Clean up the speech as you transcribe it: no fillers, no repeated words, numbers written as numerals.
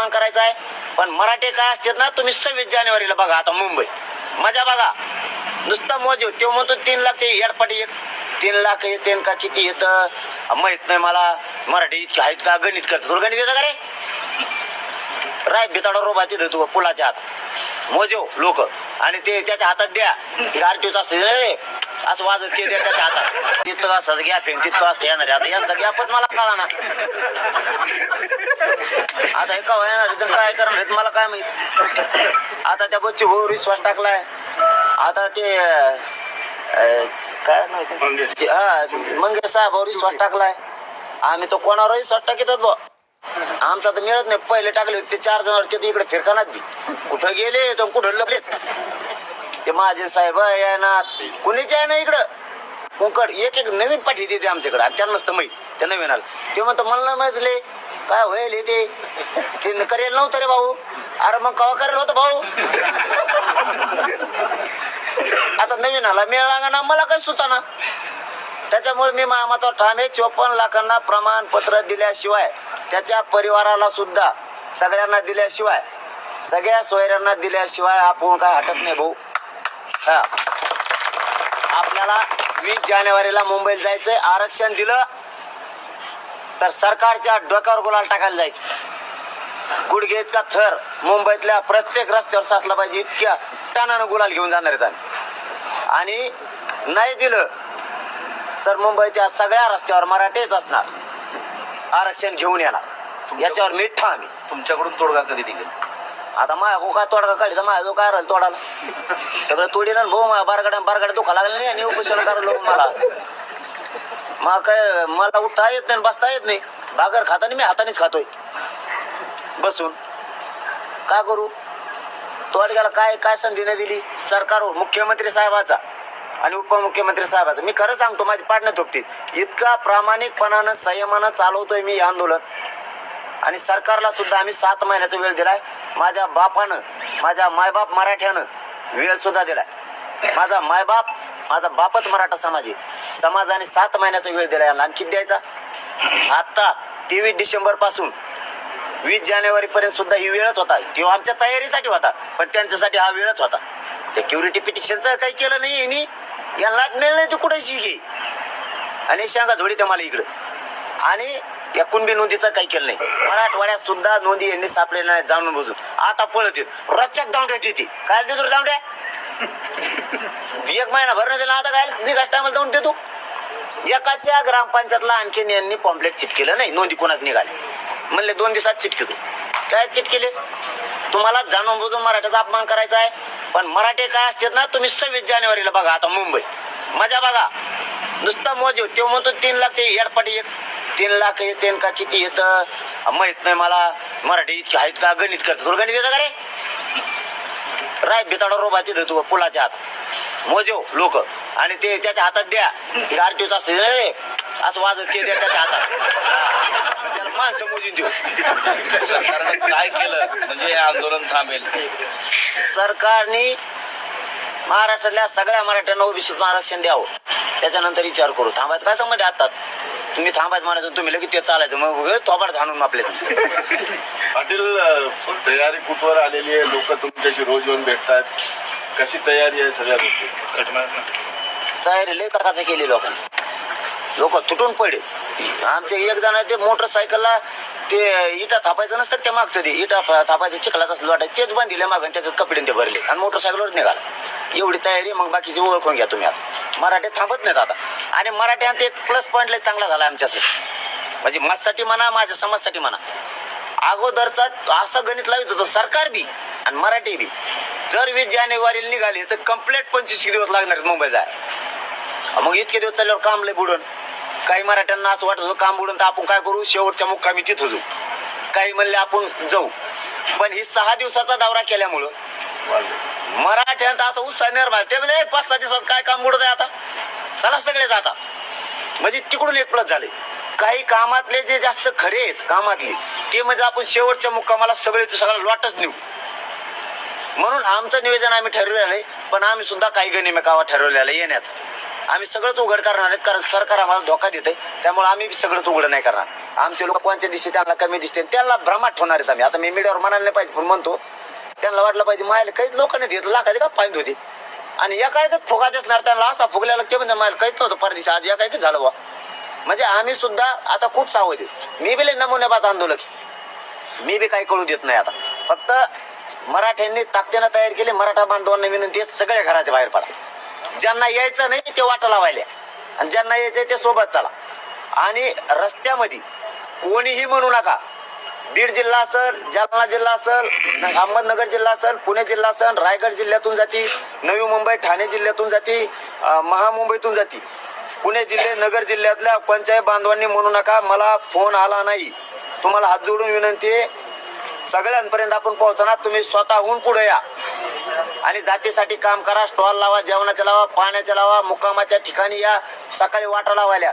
अपमान करायचा आहे. पण मराठी काय असतात ना, तुम्ही 26 जानेवारीला बघा आता मुंबई मजा बघा. नुसतं मोज तो म्हणतो 3 लाख ते हेडपाटी एक 3 लाख येते का किती येतं माहित नाही मला. मराठी इतके आहेत का, गणित करतात तुला गणित येतं का रे? राय बिताडा रोबा तिथं तू पुलाच्या हात मोजो लोक आणि ते त्याच्या हातात द्या आरटीओच असते असं वाजत ते द्या त्याच्या हातात. तिथं असं गॅप आहे तिथं असं येणार आता यांचा गॅपच मला कळा ना. आता हे कवा येणार तर काय करणार मला काय माहित. आता त्या बच्ची भाऊ विश्वास टाकलाय. आता ते काय माहिती मंगेश साहेब विश्वास टाकलाय. आम्ही तो कोणावर विश्वास टाकीतात बा. आमचा तर मिळत नाही. पहिले टाकले ते 4 जण ते इकडे फिरकानात बी कुठं गेले तर कुठं लपलेत ते महाजन साहेब आहे ना कुणीच आहे ना इकडं. कुंकड एक एक नवीन पाठी देते आमच्याकडे आणि त्यांना नसतं माहीत. ते नवीन आलं ते म्हणतं मला नाही माहितले काय होईल ते करेल नव्हतं रे भाऊ. अरे मग कवा करेल होतं भाऊ. आता नवीन आला मिळाला ना मला काही सुचाना. त्याच्यामुळे मी मामाचा ठाम आहे 54 लाखांना प्रमाणपत्र दिल्याशिवाय त्याच्या परिवाराला सुद्धा सगळ्यांना दिल्याशिवाय सगळ्या सोयऱ्यांना दिल्याशिवाय आपण काय हटत नाही भाऊ. हा आपल्याला 20 जानेवारीला मुंबईला जायचंय. आरक्षण दिलं तर सरकारच्या डोक्यावर गुलाल टाकायला जायचं. गुडघे इतका थर मुंबईतल्या प्रत्येक रस्त्यावर साचला पाहिजे इतक्या टाणानं गुलाल घेऊन जाणार आहेत. आणि नाही दिलं तर मुंबईच्या सगळ्या रस्त्यावर मराठीच असणार. आरक्षण घेऊन येणार याच्यावर मी ठाम आहे. तुमच्याकडून तोडगा कधी निघेल? आता माझ्या काय तोडगा काढायचा माझ्या जो काय राहील तोडाला सगळं तोडील भाऊ. माझ्या बारगाड्या दुखा लागलं नाही आणि उपोषण करायला मला मग काय मला उठता येत नाही बसता येत नाही. भाकर खाताना मी हातानेच खातोय बसून. काय करू? तोडग्याला काय काय संधी नाही दिली सरकार मुख्यमंत्री साहेबाचा आणि उपमुख्यमंत्री साहेबाचा. मी खरं सांगतो माझी पाडणं थोपतीत इतका प्रामाणिकपणानं संयमानं चालवतोय मी आंदोलन. आणि सरकारला सुद्धा आम्ही 7 महिन्याचा वेळ दिलाय. माझ्या बापानं माझ्या मायबाप मराठ्यानं वेळ सुद्धा दिलाय. माझा मायबाप माझा बापच मराठा समाजाने 7 महिन्याचा वेळ दिलाय. आणखी द्यायचा. आता 23 डिसेंबर पासून 20 जानेवारी पर्यंत सुद्धा ही वेळच होता. तेव्हा आमच्या तयारीसाठी होता पण त्यांच्यासाठी हा वेळच होता. सिक्युरिटी पिटिशनचं काही केलं नाही यांनी. यांना मिळलं नाही ते कुठे शिके आणि शांगा झोडी ते मला इकडं. आणि या कुणबी नोंदीचं काही केलं नाही. मराठवाड्यात सुद्धा नोंदी यांनी सापडले नाही जाणून बुजून. आता पळत येत रच्चक दावड्यात येते. काय देतो दावड्या 1 महिना भर दिला. आता काय निघाच टायमाला जाऊन देतो. एकाच्या ग्रामपंचायतला आणखीन यांनी पॉम्पलेट चिटकेलं नाही. नोंदी कोणाच निघाले म्हणले 2 दिवसात चिटकेतो. काय चिटकेले? तुम्हाला जाणून बुजून मराठ्याचा अपमान करायचा आहे. पण मराठी काय असतात ना, तुम्ही 26 जानेवारीला बघा आता मुंबई मजा बघा. नुसतं मोज तो म्हणतो 3 लाख ते हेडपाटी एक 3 लाख येते का किती येतं माहित नाही मला. मराठी इतके आहेत का, गणित करतात तुला गणित येतं का रे? राय बिताडा रोबा तिथं तू पुलाच्या हात मोजो लोक आणि ते त्याच्या हातात द्या आरटीओच असते असं वाजत ते द्या त्याच्या हातात माणसं मोजून देऊ. सरकारने काय केलं म्हणजे हे आंदोलन थांबेल? सरकारने महाराष्ट्रातल्या सगळ्या मराठ्यांना ओबीसीतून आरक्षण द्यावं. त्याच्यानंतर विचार करू. थांबायचं काय संबंध आताच? तुम्ही थांबायचं म्हणायचं तुम्ही लगेच ते चालायचं मग थोबाड आणून आपले. पाटील तयारी कुठवर आलेली आहे? लोक तुमच्याशी रोज येऊन भेटतात. कशी तयारी आहे सगळ्या गोष्टी? तयारी लय करायचं केली लोकांनी. लोक तुटून पडले. आमचे एक जण ते मोटरसायकलला ते इटा थापायचं नसतं त्या मागचं ते इटा थापायचं चिखलात असलं वाटायचं तेच बांधिले मागं त्याच्यात कपडे ते भरले आणि मोटरसायकलवर निघाला. एवढी तयारी. मग बाकीची ओळखून घ्या तुम्ही. आता मराठी थांबत नाहीत आता. आणि मराठ्यांत एक प्लस पॉईंट लय चांगला झाला आमच्यासाठी. म्हणजे माझ्यासाठी म्हणा माझ्या समाजासाठी म्हणा. अगोदरचा असं गणित लावित होतं सरकार बी आणि मराठी बी. जर 20 जानेवारीला निघाली तर कंप्लीट 25 दिवस लागणार मुंबई जाय. मग इतके दिवस चालल्यावर काम लय बुडून. काही मराठ्यांना असं वाटत होतं काम बुडून तर आपण काय करू शेवटच्या मुक्कामी तिथं जाऊ. काही म्हणले आपण जाऊ. पण ही 6 दिवसाचा दौरा केल्यामुळं मराठ्यांत असं उत्साह निर्माण. ते म्हणजे 5-6 दिवसात काय काम बुडत आहे आता चला सगळे जाता. म्हणजे तिकडून एक प्लस झाले. काही कामातले जे जास्त खरे आहेत कामातले ते म्हणजे आपण शेवटच्या मुक्कामाला सगळं लॉटच नेऊ. म्हणून आमचं नियोजन आम्ही ठरवलेलं आहे. पण आम्ही सुद्धा काही गणिमे कावा ठरवलेलं येण्याचं. आम्ही सगळंच उघड करणार आहेत, कारण सरकार आम्हाला धोका देते. त्यामुळे आम्ही बी सगळंच उघड नाही करणार. आमचे लोक कोणत्या दिवशी त्यांना कमी दिसते त्यांना भ्रमात ठेवणार आहेत आम्ही. आता मी मीडियावर म्हणायला नाही पाहिजे, पण म्हणतो त्यांना वाटलं पाहिजे मायला काहीच लोकांनी देत लाखाचे का पाहिजे होते आणि या काय फुगात असणार त्यांना असा फुगल्याला ते म्हणजे मायला काहीच नव्हतं परदेशी. आज या काय झालं बा. म्हणजे आम्ही सुद्धा आता खूप सावध आहे. मी बी लय नमुन्याबाज आंदोलक, मी बी काही कळू देत नाही. आता फक्त मराठ्यांनी ताकदीनं तयार केली. मराठा बांधवांना विनंती आहे, सगळ्या घराच्या बाहेर पडा. ज्यांना यायचं नाही ते वाटा लावायला आणि ज्यांना यायचंय ते सोबत चला. आणि रस्त्यामध्ये कोणीही म्हणू नका. बीड जिल्हा असेल, जालना जिल्हा असेल, अहमदनगर जिल्हा असेल, पुणे जिल्हा असेल, रायगड जिल्ह्यातून जाती, नवी मुंबई ठाणे जिल्ह्यातून जाती, महामुंबईतून जाती. पुणे जिल्हे नगर जिल्ह्यातल्या पंचायत बांधवांनी म्हणू नका मला फोन आला नाही. तुम्हाला हात जोडून विनंती आहे, सगळ्यांपर्यंत आपण पोहोचणार. तुम्ही स्वतःहून पुढे या आणि जातीसाठी काम करा. स्टॉल लावा, जेवणाचे लावा, पाण्याचे लावा, मुक्कामाच्या ठिकाणी या, सकाळी वाटा लावायला.